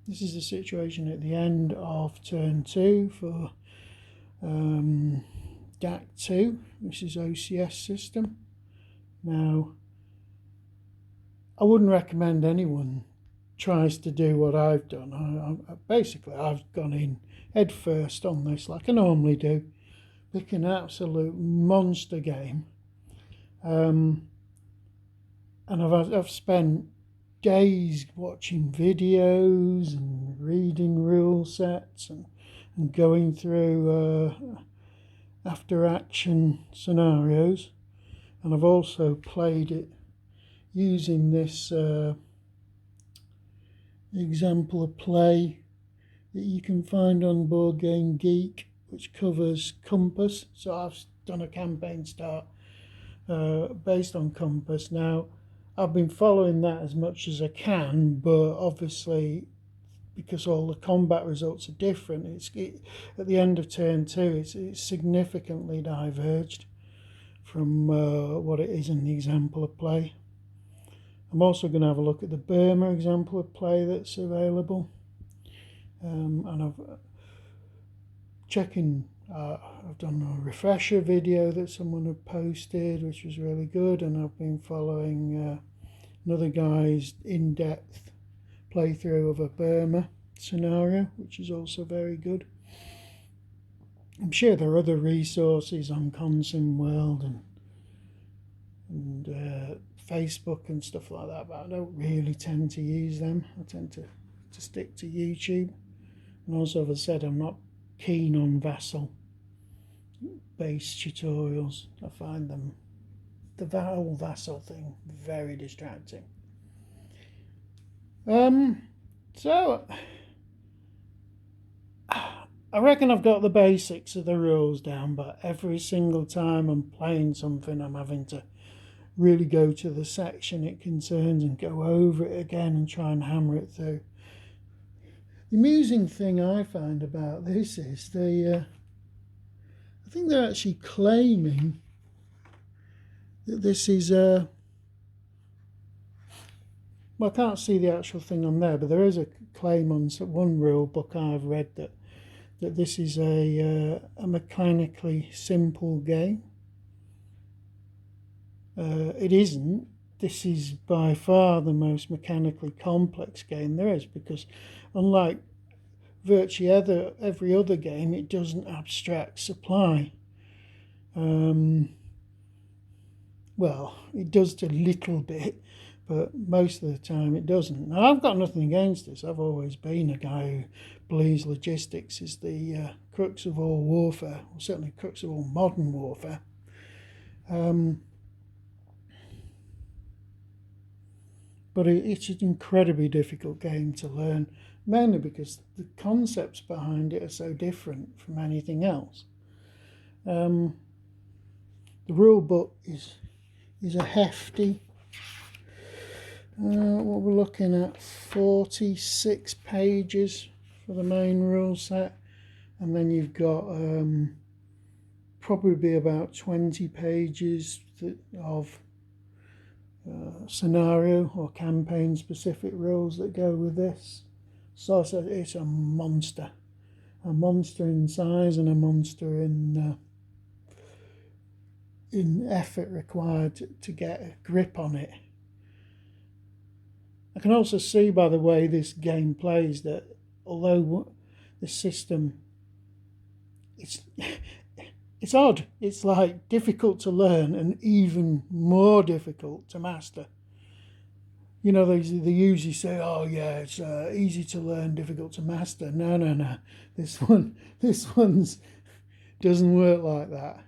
This is the situation at the end of turn 2 for DAK2, which is OCS system. Now, I wouldn't recommend anyone tries to do what I've done. Basically, I've gone in head first on this, like I normally do, pick an absolute monster game, and I've spent days watching videos and reading rule sets and going through after action scenarios, and I've also played it using this example of play that you can find on Board Game Geek, which covers Compass. So I've done a campaign start based on Compass. Now, I've been following that as much as I can, but obviously, because all the combat results are different, at the end of turn 2, it's significantly diverged from what it is in the example of play. I'm also going to have a look at the Burma example of play that's available, and I've done a refresher video that someone had posted, which was really good, and I've been following another guy's in-depth playthrough of a Burma scenario, which is also very good. I'm sure there are other resources on Consim World and Facebook and stuff like that, but I don't really tend to use them. I tend to stick to YouTube. And also, as I said, I'm not keen on vassal-based tutorials. I find the whole vassal thing very distracting. So I reckon I've got the basics of the rules down, but every single time I'm playing something, I'm having to really go to the section it concerns and go over it again and try and hammer it through. The amusing thing I find about this is I think they're actually claiming that this is well, I can't see the actual thing on there, but there is a claim on one rule book I've read that this is a mechanically simple game. It isn't. This is by far the most mechanically complex game there is, because unlike virtually every other game, it doesn't abstract supply. Well, it does a little bit, but most of the time it doesn't. Now, I've got nothing against this. I've always been a guy who believes logistics is the crux of all warfare, or certainly crux of all modern warfare. But it's an incredibly difficult game to learn, mainly because the concepts behind it are so different from anything else. The rule book is a hefty, what we're looking at, 46 pages for the main rule set, and then you've got probably about 20 pages of scenario or campaign specific rules that go with this. So it's a monster in size and a monster in effort required to get a grip on it. I can also see by the way this game plays that although the system, it's odd. It's like difficult to learn and even more difficult to master. You know, they usually say, "Oh yeah, it's easy to learn, difficult to master." No. This one's doesn't work like that.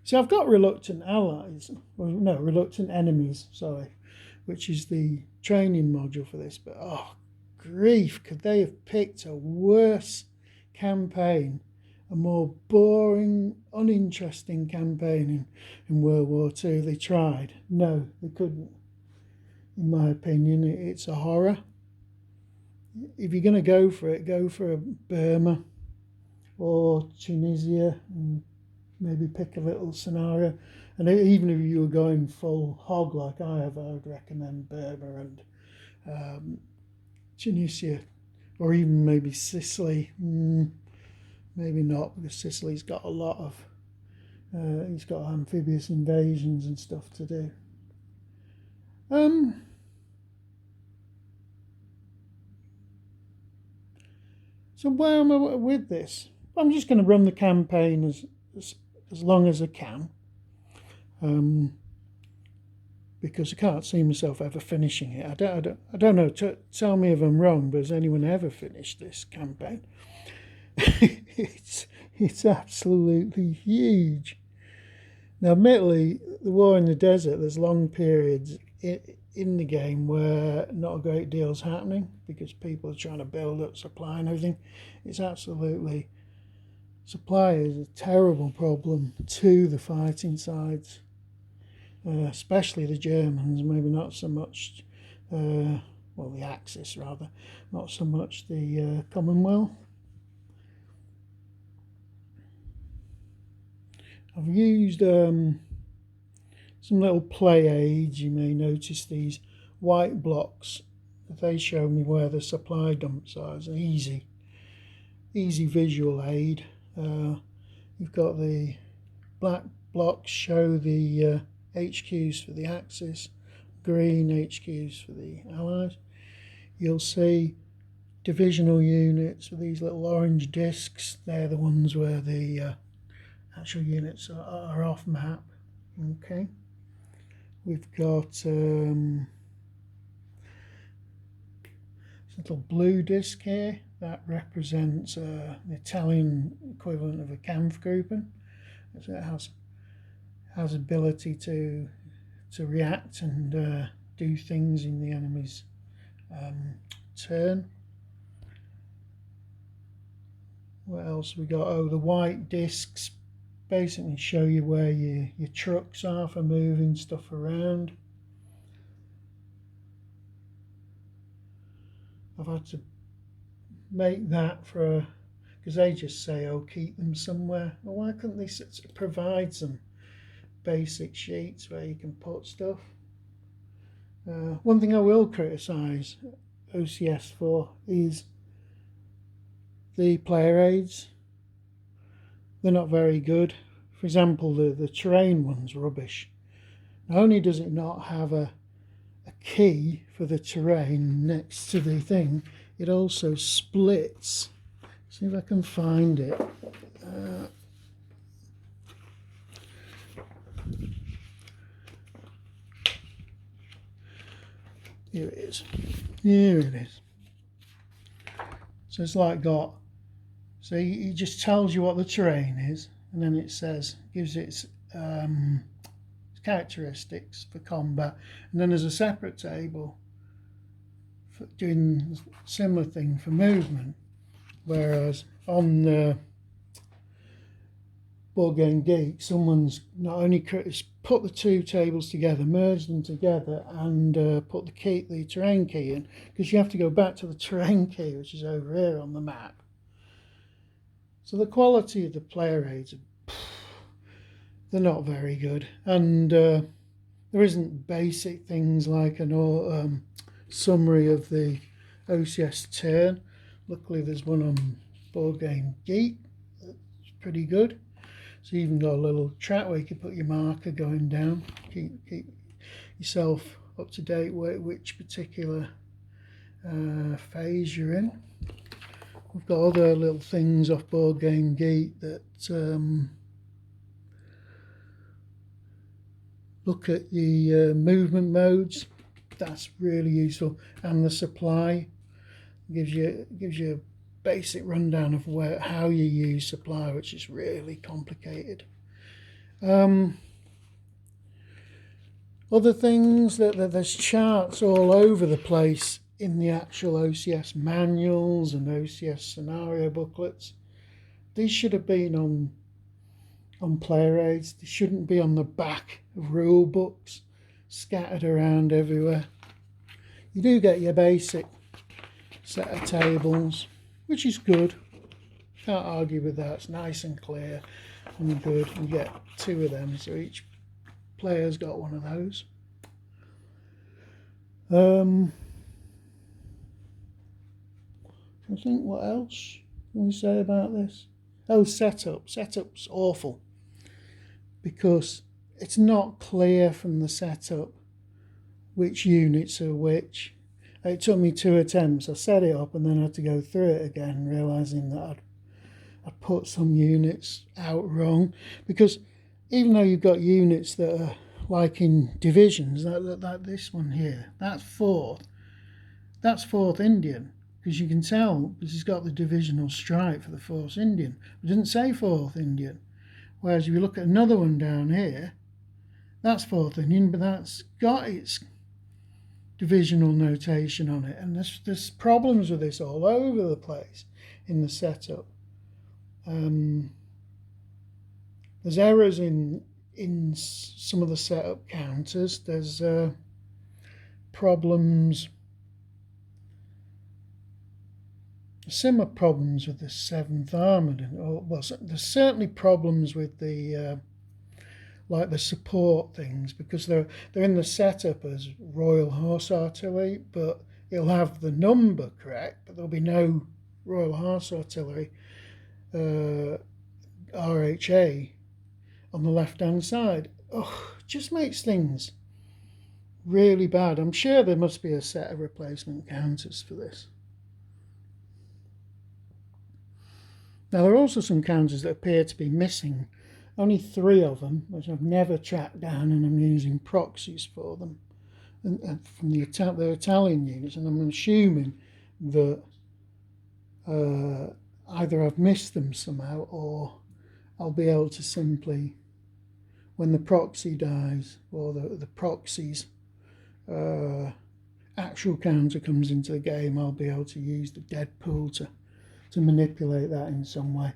So I've got reluctant enemies. Sorry, which is the training module for this. But oh, grief! Could they have picked a worse campaign? A more boring, uninteresting campaign in World War II. They tried. No, they couldn't. In my opinion, it's a horror. If you're going to go for it, go for a Burma or Tunisia and maybe pick a little scenario. And even if you were going full hog like I have, I would recommend Burma and Tunisia, or even maybe Sicily. Maybe not, because Sicily's got a lot of he's got amphibious invasions and stuff to do. So where am I with this? I'm just going to run the campaign as long as I can, because I can't see myself ever finishing it. I don't know. Tell me if I'm wrong, but has anyone ever finished this campaign? It's absolutely huge. Now, admittedly, the war in the desert, there's long periods in the game where not a great deal's happening because people are trying to build up supply and everything. It's absolutely, supply is a terrible problem to the fighting sides, especially the Germans, maybe not so much, well, the Axis rather, not so much the Commonwealth. I've used some little play aids. You may notice these white blocks. They show me where the supply dumps are. It's an easy visual aid. You've got the black blocks show the HQs for the Axis, green HQs for the Allies. You'll see divisional units with these little orange discs. They're the ones where the actual units are off map. Okay, we've got this little blue disc here that represents the Italian equivalent of a Kampfgruppen. So it has ability to react and do things in the enemy's turn. What else we got? Oh, the white discs basically show you where your trucks are for moving stuff around. I've had to make that because they just say, oh, keep them somewhere. Well, why couldn't they provide some basic sheets where you can put stuff? One thing I will criticise OCS for is the player aids. They're not very good. For example, the terrain one's rubbish. Not only does it not have a key for the terrain next to the thing, it also splits. See if I can find it. Here it is. Here it is. So it's like got, so he just tells you what the terrain is, and then it says, gives its characteristics for combat, and then there's a separate table for doing a similar thing for movement. Whereas on the Board Game Geek, someone's not only put the two tables together, merged them together, and put the terrain key in, because you have to go back to the terrain key, which is over here on the map. So the quality of the player aids, they're not very good, and there isn't basic things like an summary of the OCS turn. Luckily there's one on Board Game Geek that's pretty good. So you even got a little track where you can put your marker going down, keep yourself up to date with which particular phase you're in. We've got other little things off Board Game Geek that look at the movement modes. That's really useful, and the supply gives you a basic rundown of how you use supply, which is really complicated. Other things that there's charts all over the place in the actual OCS manuals and OCS scenario booklets. These should have been on player aids. They shouldn't be on the back of rule books scattered around everywhere. You do get your basic set of tables, which is good. Can't argue with that. It's nice and clear and good. You get two of them, so each player's got one of those. I think what else can we say about this? Oh, setup. Setup's awful because it's not clear from the setup which units are which. It took me 2 attempts. I set it up and then I had to go through it again, realising that I'd put some units out wrong. Because even though you've got units that are like in divisions, like this one here, that's 4th. That's 4th Indian. Because you can tell, because he's got the divisional stripe for the 4th Indian. It didn't say 4th Indian. Whereas if you look at another one down here, that's 4th Indian, but that's got its divisional notation on it. And there's problems with this all over the place in the setup. There's errors in some of the setup counters. There's problems, similar problems with the 7th Armoured. Well, there's certainly problems with the like the support things, because they're in the setup as Royal Horse Artillery, but it'll have the number correct, but there'll be no Royal Horse Artillery RHA on the left hand side. Oh, just makes things really bad. I'm sure there must be a set of replacement counters for this. Now there are also some counters that appear to be missing. Only 3 of them, which I've never tracked down, and I'm using proxies for them, and from the Italian units, and I'm assuming that either I've missed them somehow, or I'll be able to simply, when the proxy dies, or the proxy's actual counter comes into the game, I'll be able to use the dead pool to manipulate that in some way.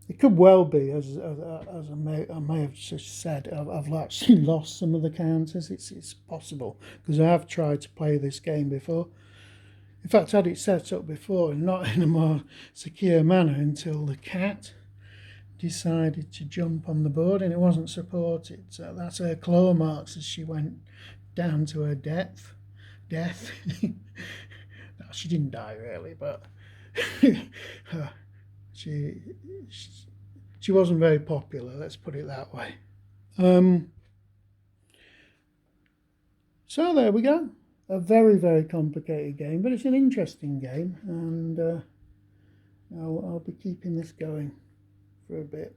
It could well be, as I may have just said, I've actually lost some of the counters. It's possible, because I have tried to play this game before. In fact, I had it set up before, and not in a more secure manner, until the cat decided to jump on the board, and it wasn't supported. So that's her claw marks as she went down to her death. She didn't die really, but she wasn't very popular, let's put it that way. So there we go. A very, very complicated game, but it's an interesting game, and I'll be keeping this going for a bit.